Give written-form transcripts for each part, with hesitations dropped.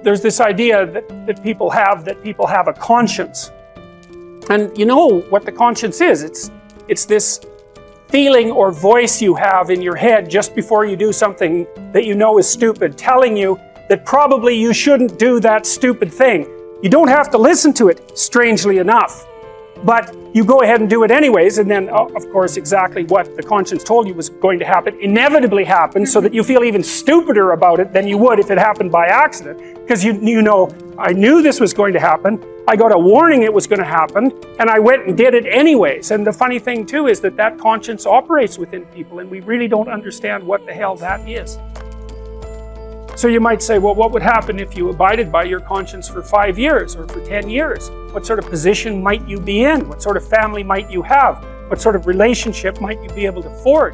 there's this idea that people have a conscience. And you know what the conscience is. It's this feeling or voice you have in your head just before you do something that you know is stupid, telling you that probably you shouldn't do that stupid thing. You don't have to listen to it, strangely enough. But you go ahead and do it anyways, and then, of course, exactly what the conscience told you was going to happen inevitably happens, so that you feel even stupider about it than you would if it happened by accident. Because you know, I knew this was going to happen, I got a warning it was going to happen, and I went and did it anyways. And the funny thing too is that conscience operates within people, and we really don't understand what the hell that is. So you might say, well, what would happen if you abided by your conscience for 5 years or for 10 years? What sort of position might you be in? What sort of family might you have? What sort of relationship might you be able to forge?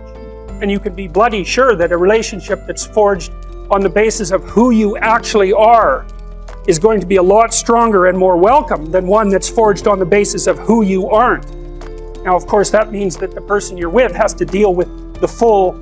And you can be bloody sure that a relationship that's forged on the basis of who you actually are is going to be a lot stronger and more welcome than one that's forged on the basis of who you aren't. Now, of course, that means that the person you're with has to deal with the full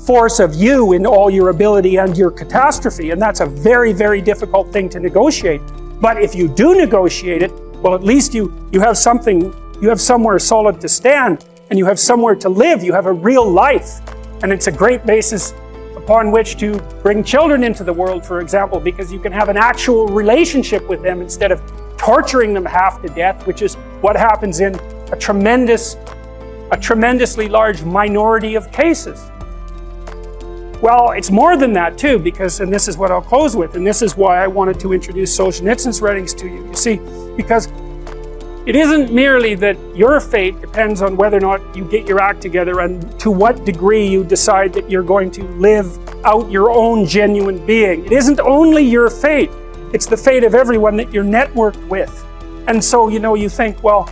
force of you in all your ability and your catastrophe, and that's a very, very difficult thing to negotiate. But if you do negotiate it, well, at least you have something, you have somewhere solid to stand, and you have somewhere to live, you have a real life, and it's a great basis upon which to bring children into the world, for example, because you can have an actual relationship with them instead of torturing them half to death, which is what happens in a tremendously large minority of cases. Well, it's more than that too, because, and this is what I'll close with, and this is why I wanted to introduce Solzhenitsyn's writings to you. You see, because it isn't merely that your fate depends on whether or not you get your act together and to what degree you decide that you're going to live out your own genuine being. It isn't only your fate, it's the fate of everyone that you're networked with. And so, you think, well,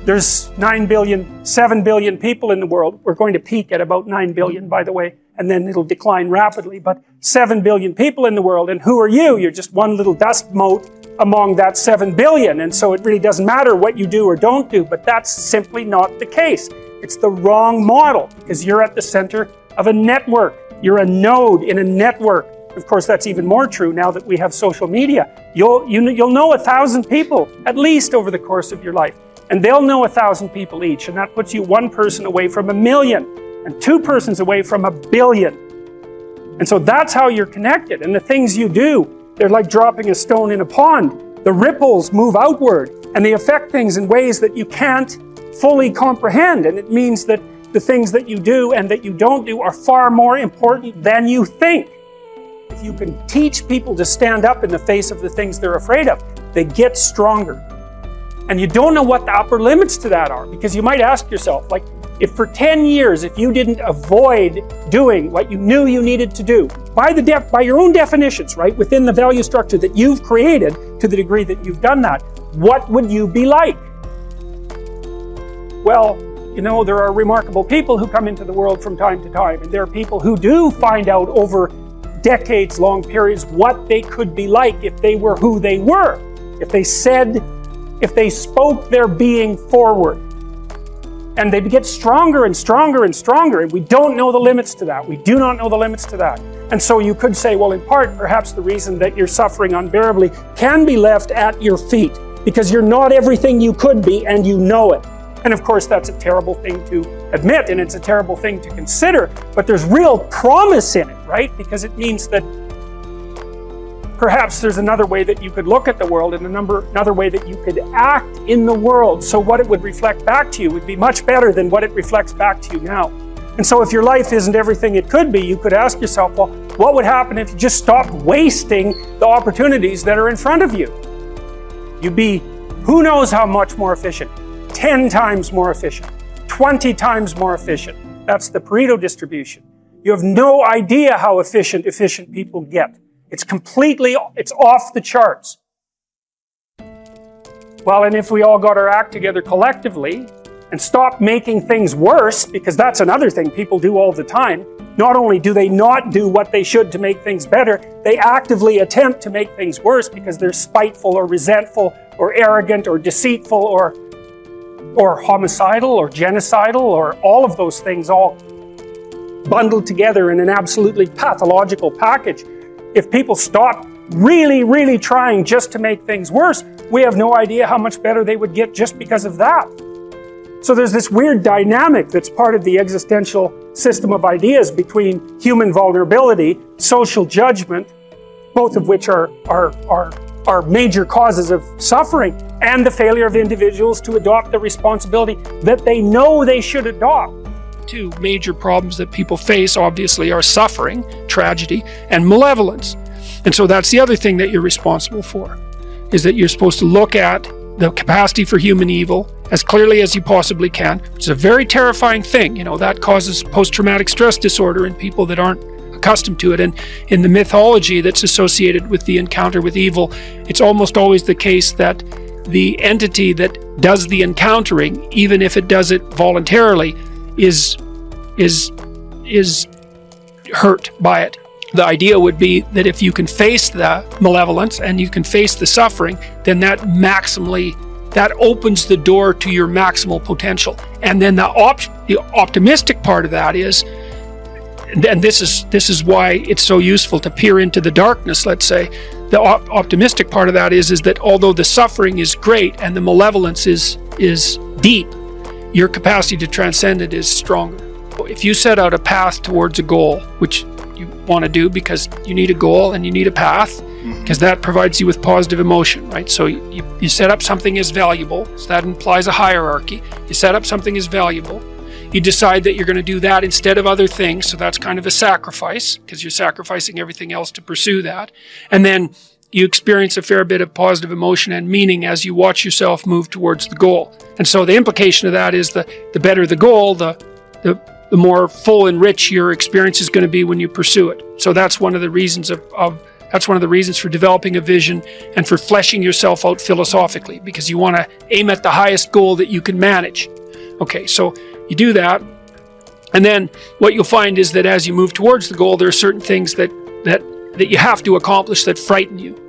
there's 7 billion people in the world. We're going to peak at about 9 billion, by the way, and then it'll decline rapidly, but 7 billion people in the world, and who are you? You're just one little dust mote among that 7 billion, and so it really doesn't matter what you do or don't do, but that's simply not the case. It's the wrong model, because you're at the center of a network. You're a node in a network. Of course, that's even more true now that we have social media. You'll know 1,000 people, at least over the course of your life, and they'll know 1,000 people each, and that puts you one person away from 1 million, and 2 persons away from 1 billion. And so that's how you're connected, and the things you do, they're like dropping a stone in a pond. The ripples move outward, and they affect things in ways that you can't fully comprehend, and it means that the things that you do and that you don't do are far more important than you think. If you can teach people to stand up in the face of the things they're afraid of, they get stronger. And you don't know what the upper limits to that are, because you might ask yourself, like, if for 10 years, if you didn't avoid doing what you knew you needed to do, by your own definitions, right, within the value structure that you've created, to the degree that you've done that, what would you be like? Well, there are remarkable people who come into the world from time to time, and there are people who do find out over decades-long periods what they could be like if they were who they were, if they spoke their being forward. And they get stronger and stronger and stronger, and we don't know the limits to that. We do not know the limits to that. And so you could say, well, in part, perhaps the reason that you're suffering unbearably can be left at your feet, because you're not everything you could be, and you know it. And of course, that's a terrible thing to admit, and it's a terrible thing to consider, but there's real promise in it, right? Because it means that perhaps there's another way that you could look at the world, and another way that you could act in the world, so what it would reflect back to you would be much better than what it reflects back to you now. And so if your life isn't everything it could be, you could ask yourself, well, what would happen if you just stopped wasting the opportunities that are in front of you? You'd be who knows how much more efficient, 10 times more efficient, 20 times more efficient. That's the Pareto distribution. You have no idea how efficient people get. It's off the charts. Well, and if we all got our act together collectively and stopped making things worse, because that's another thing people do all the time, not only do they not do what they should to make things better, they actively attempt to make things worse because they're spiteful or resentful or arrogant or deceitful or homicidal or genocidal, or all of those things all bundled together in an absolutely pathological package. If people stop really, really trying just to make things worse, we have no idea how much better they would get just because of that. So there's this weird dynamic that's part of the existential system of ideas between human vulnerability, social judgment, both of which are major causes of suffering, and the failure of individuals to adopt the responsibility that they know they should adopt. Two major problems that people face, obviously, are suffering, tragedy, and malevolence. And so that's the other thing that you're responsible for, is that you're supposed to look at the capacity for human evil as clearly as you possibly can. It's a very terrifying thing. That causes post-traumatic stress disorder in people that aren't accustomed to it. And in the mythology that's associated with the encounter with evil, it's almost always the case that the entity that does the encountering, even if it does it voluntarily, is hurt by it. The idea would be that if you can face the malevolence and you can face the suffering, then that opens the door to your maximal potential. And then the optimistic part of that is, and this is why it's so useful to peer into the darkness, let's say, the optimistic part of that is that although the suffering is great and the malevolence is deep, your capacity to transcend it is stronger. If you set out a path towards a goal, which you want to do because you need a goal and you need a path, because that provides you with positive emotion, right? So you set up something as valuable, so that implies a hierarchy. You set up something as valuable. You decide that you're going to do that instead of other things, so that's kind of a sacrifice, because you're sacrificing everything else to pursue that. And then you experience a fair bit of positive emotion and meaning as you watch yourself move towards the goal. And so the implication of that is the better the goal, the more full and rich your experience is going to be when you pursue it. So that's one of the reasons that's one of the reasons for developing a vision and for fleshing yourself out philosophically, because you want to aim at the highest goal that you can manage. Okay, so you do that, and then what you'll find is that as you move towards the goal, there are certain things that you have to accomplish that frighten you.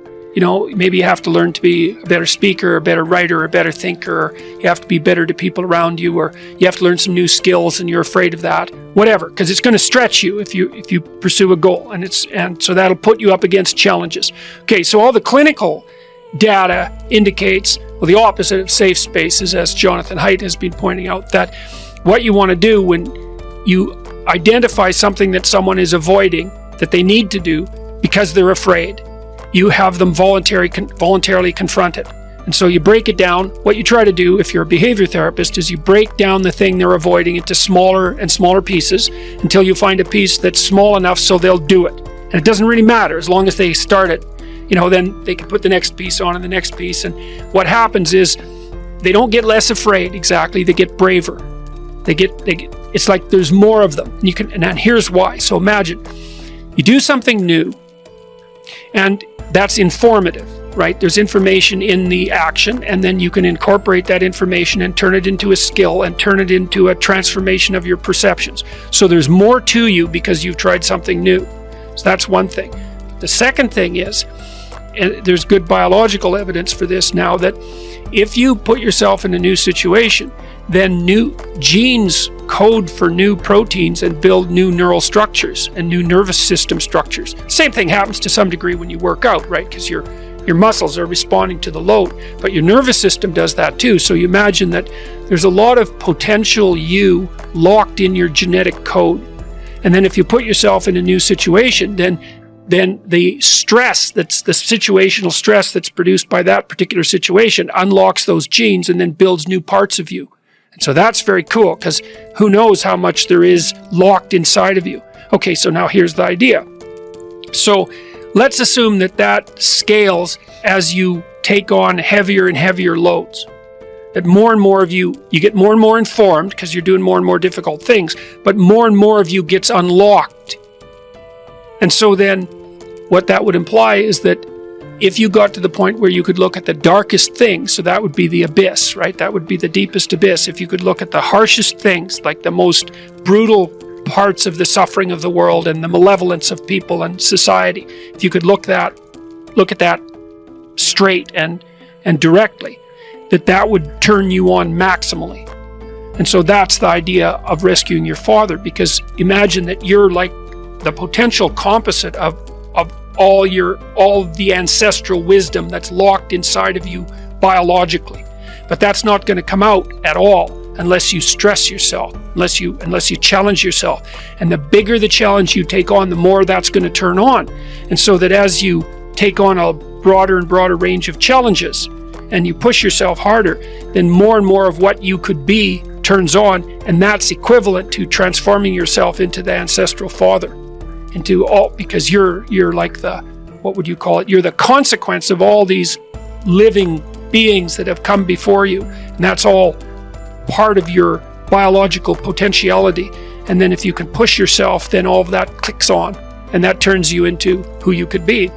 Maybe you have to learn to be a better speaker, a better writer, a better thinker, or you have to be better to people around you, or you have to learn some new skills and you're afraid of that, whatever, because it's going to stretch you if you pursue a goal, and so that'll put you up against challenges. Okay, so all the clinical data indicates, well, the opposite of safe spaces, as Jonathan Haidt has been pointing out, that what you want to do when you identify something that someone is avoiding that they need to do because they're afraid, you have them voluntarily confront it. And so you break it down. What you try to do, if you're a behavior therapist, is you break down the thing they're avoiding into smaller and smaller pieces until you find a piece that's small enough so they'll do it. And it doesn't really matter as long as they start it. Then they can put the next piece on and the next piece. And what happens is they don't get less afraid exactly, they get braver. It's like there's more of them. And here's why. So imagine you do something new, and that's informative, right? There's information in the action, and then you can incorporate that information and turn it into a skill and turn it into a transformation of your perceptions. So there's more to you because you've tried something new. So that's one thing. The second thing is, and there's good biological evidence for this now, that if you put yourself in a new situation, then new genes code for new proteins and build new neural structures and new nervous system structures. Same thing happens to some degree when you work out, right? Because your muscles are responding to the load, but your nervous system does that too. So you imagine that there's a lot of potential you locked in your genetic code. And then if you put yourself in a new situation, then the stress, that's the situational stress that's produced by that particular situation, unlocks those genes and then builds new parts of you. And so that's very cool, because who knows how much there is locked inside of you. Okay, so now here's the idea. So let's assume that scales as you take on heavier and heavier loads. That more and more of you get more and more informed because you're doing more and more difficult things, but more and more of you gets unlocked. And so then what that would imply is that if you got to the point where you could look at the darkest things, so that would be the abyss, right? That would be the deepest abyss. If you could look at the harshest things, like the most brutal parts of the suffering of the world and the malevolence of people and society, if you could look at that straight and directly, that would turn you on maximally. And so that's the idea of rescuing your father, because imagine that you're like the potential composite of all the ancestral wisdom that's locked inside of you biologically. But that's not going to come out at all unless you stress yourself, unless you challenge yourself. And the bigger the challenge you take on, the more that's going to turn on. And so that as you take on a broader and broader range of challenges and you push yourself harder, then more and more of what you could be turns on, and that's equivalent to transforming yourself into the ancestral father, because you're like the, what would you call it? You're the consequence of all these living beings that have come before you, and that's all part of your biological potentiality. And then if you can push yourself, then all of that clicks on, and that turns you into who you could be.